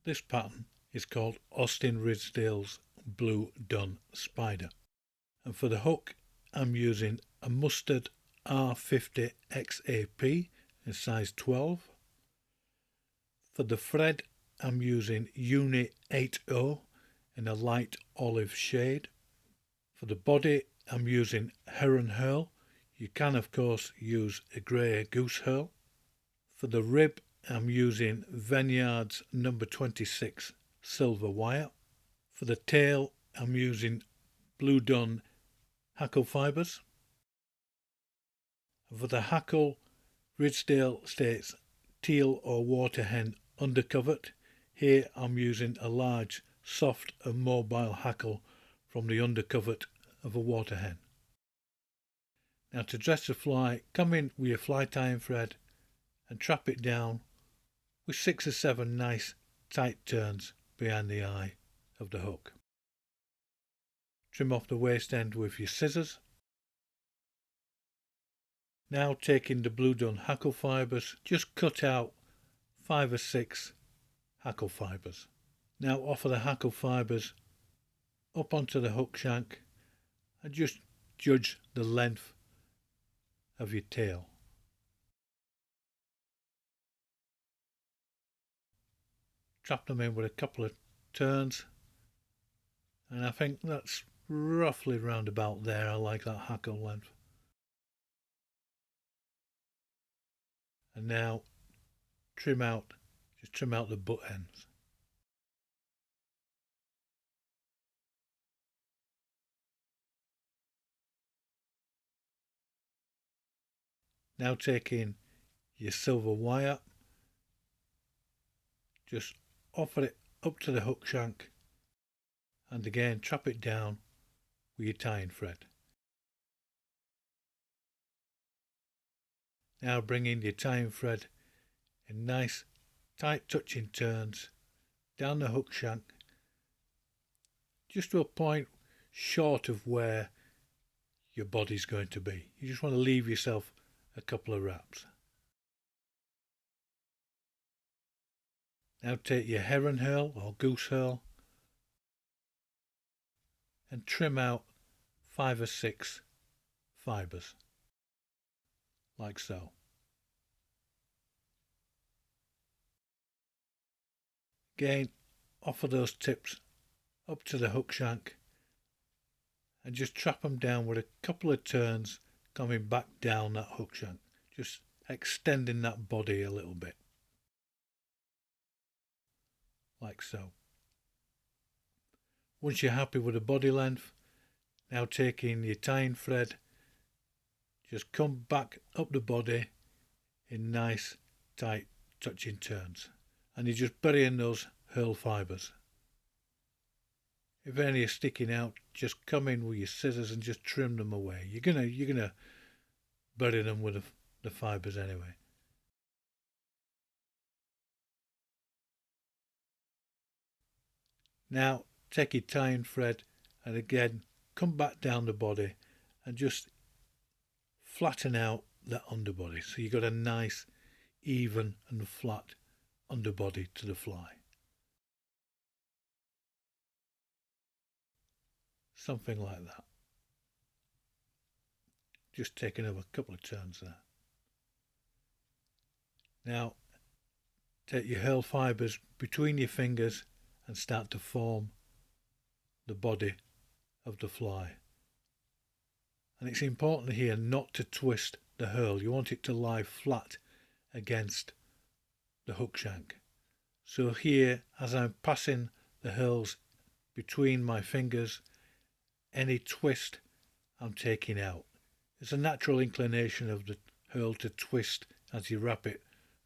This pattern is called Austin Ridsdale's Blue Dun Spider. And for the hook, I'm using a mustard R50 XAP in size 12. For the thread, I'm using Uni 80 in a light olive shade. For the body, I'm using Heron Herl. You can of course use a grey goose herl. For the rib, I'm using Vineyard's number 26 silver wire. For the tail, I'm using Blue Dun hackle fibres. For the hackle, Ridsdale states teal or water hen undercovert. Here I'm using a large, soft and mobile hackle from the undercovert of a water hen. Now to dress the fly, come in with your fly tying thread and trap it down with 6 or 7 nice tight turns behind the eye of the hook. Trim off the waist end with your scissors. Now taking the Blue Dun hackle fibres, just cut out 5 or 6 hackle fibres. Now offer the hackle fibres up onto the hook shank and just judge the length of your tail. Trap them in with a couple of turns, and I think that's roughly round about there. I like that hackle length. And now trim out the butt ends. Now taking your silver wire, just offer it up to the hook shank and again trap it down with your tying thread. Now bring in your tying thread in nice tight touching turns down the hook shank just to a point short of where your body's going to be. You just want to leave yourself a couple of wraps. Now take your heron herl or goose herl and trim out 5 or 6 fibres, like so. Again, offer those tips up to the hook shank and just trap them down with a couple of turns coming back down that hook shank, just extending that body a little bit, like so. Once you're happy with the body length, now taking your tying thread, just come back up the body in nice tight touching turns, and you're just burying those herl fibres. If any are sticking out, just come in with your scissors and just trim them away. You're gonna bury them with the fibres anyway. Now take your tying thread and again come back down the body and just flatten out the underbody so you've got a nice even and flat underbody to the fly. Something like that. Just taking over a couple of turns there. Now take your herl fibres between your fingers and start to form the body of the fly. And it's important here not to twist the herl. You want it to lie flat against the hook shank. So here, as I'm passing the herls between my fingers, any twist I'm taking out. It's a natural inclination of the herl to twist as you wrap it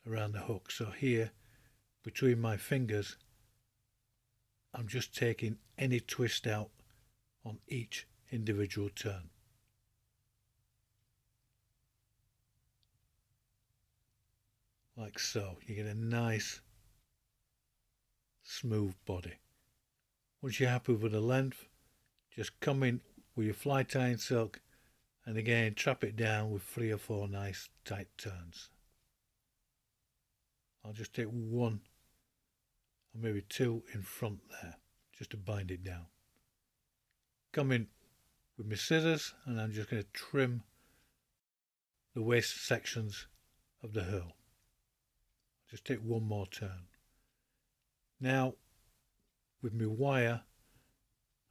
around the hook. So here, between my fingers, I'm just taking any twist out on each individual turn. Like so. You get a nice smooth body. Once you're happy with the length, just come in with your fly tying silk and again trap it down with 3 or 4 nice tight turns. I'll just take one or maybe 2 in front there, just to bind it down. Come in with my scissors and I'm just going to trim the waste sections of the hurl. Just take one more turn. Now with my wire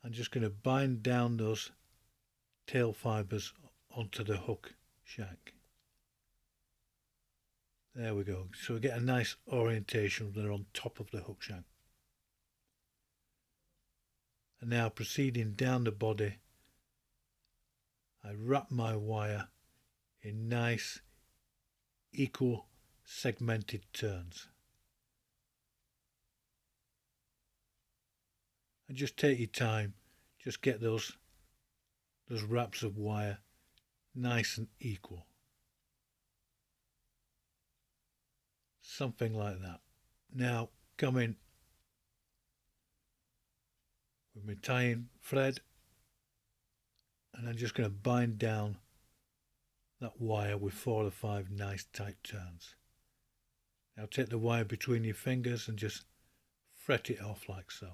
I'm just going to bind down those tail fibres onto the hook shank. There we go. So we get a nice orientation. They're on top of the hook shank. And now proceeding down the body, I wrap my wire in nice equal segmented turns. And just take your time, just get those wraps of wire nice and equal. Something like that. Now come in with my tying thread and I'm just going to bind down that wire with 4 or 5 nice tight turns. Now take the wire between your fingers and just fret it off like so.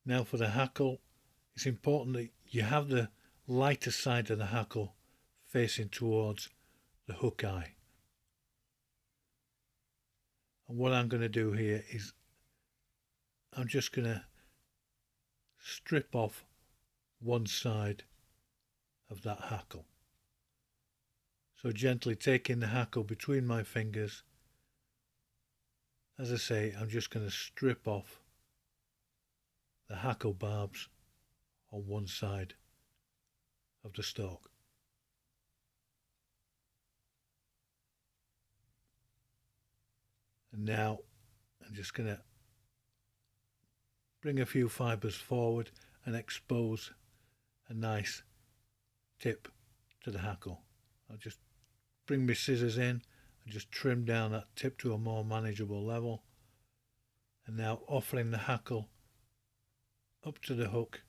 Now for the hackle, it's important that you have the lighter side of the hackle facing towards the hook eye. And what I'm going to do here is I'm just going to strip off one side of that hackle. So gently taking the hackle between my fingers, as I say, I'm just going to strip off the hackle barbs on one side of the stalk. And now I'm just going to bring a few fibres forward and expose a nice tip to the hackle. I'll just bring my scissors in and just trim down that tip to a more manageable level. And now offering the hackle up to the hook,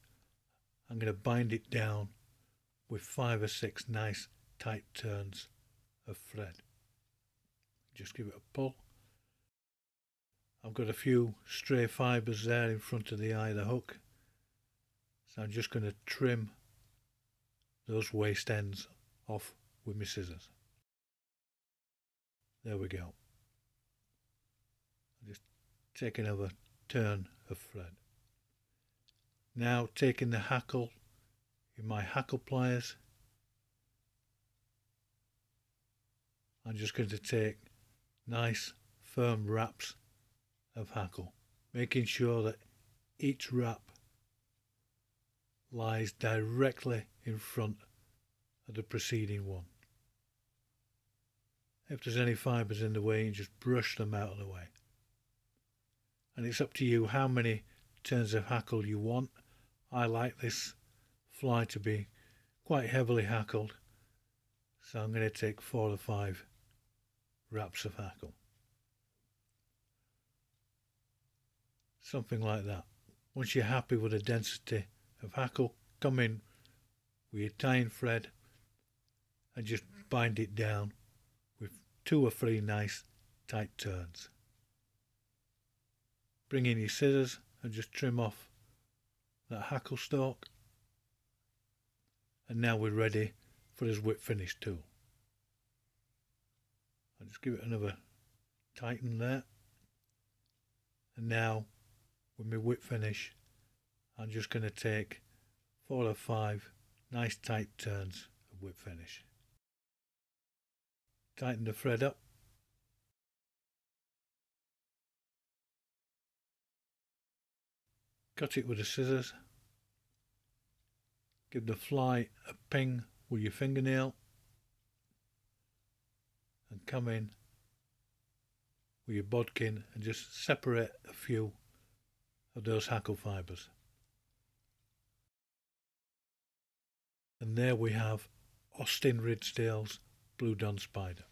I'm going to bind it down with 5 or 6 nice tight turns of thread. Just give it a pull. I've got a few stray fibres there in front of the eye of the hook, so I'm just going to trim those waste ends off with my scissors. There we go. Just take another turn of thread. Now taking the hackle in my hackle pliers, I'm just going to take nice firm wraps of hackle, making sure that each wrap lies directly in front of the preceding one. If there's any fibres in the way, you just brush them out of the way. And it's up to you how many turns of hackle you want. I like this fly to be quite heavily hackled, so I'm going to take 4 or 5 wraps of hackle. Something like that. Once you're happy with the density of hackle, come in with your tying thread and just bind it down with 2 or 3 nice tight turns. Bring in your scissors and just trim off that hackle stalk, and now we're ready for this whip finish tool. I'll just give it another tighten there, and now with my whip finish I'm just going to take 4 or 5 nice tight turns of whip finish. Tighten the thread up, cut it with the scissors, give the fly a ping with your fingernail and come in with your bodkin and just separate a few of those hackle fibres. And there we have Austin Ridsdale's Blue Dun Spider.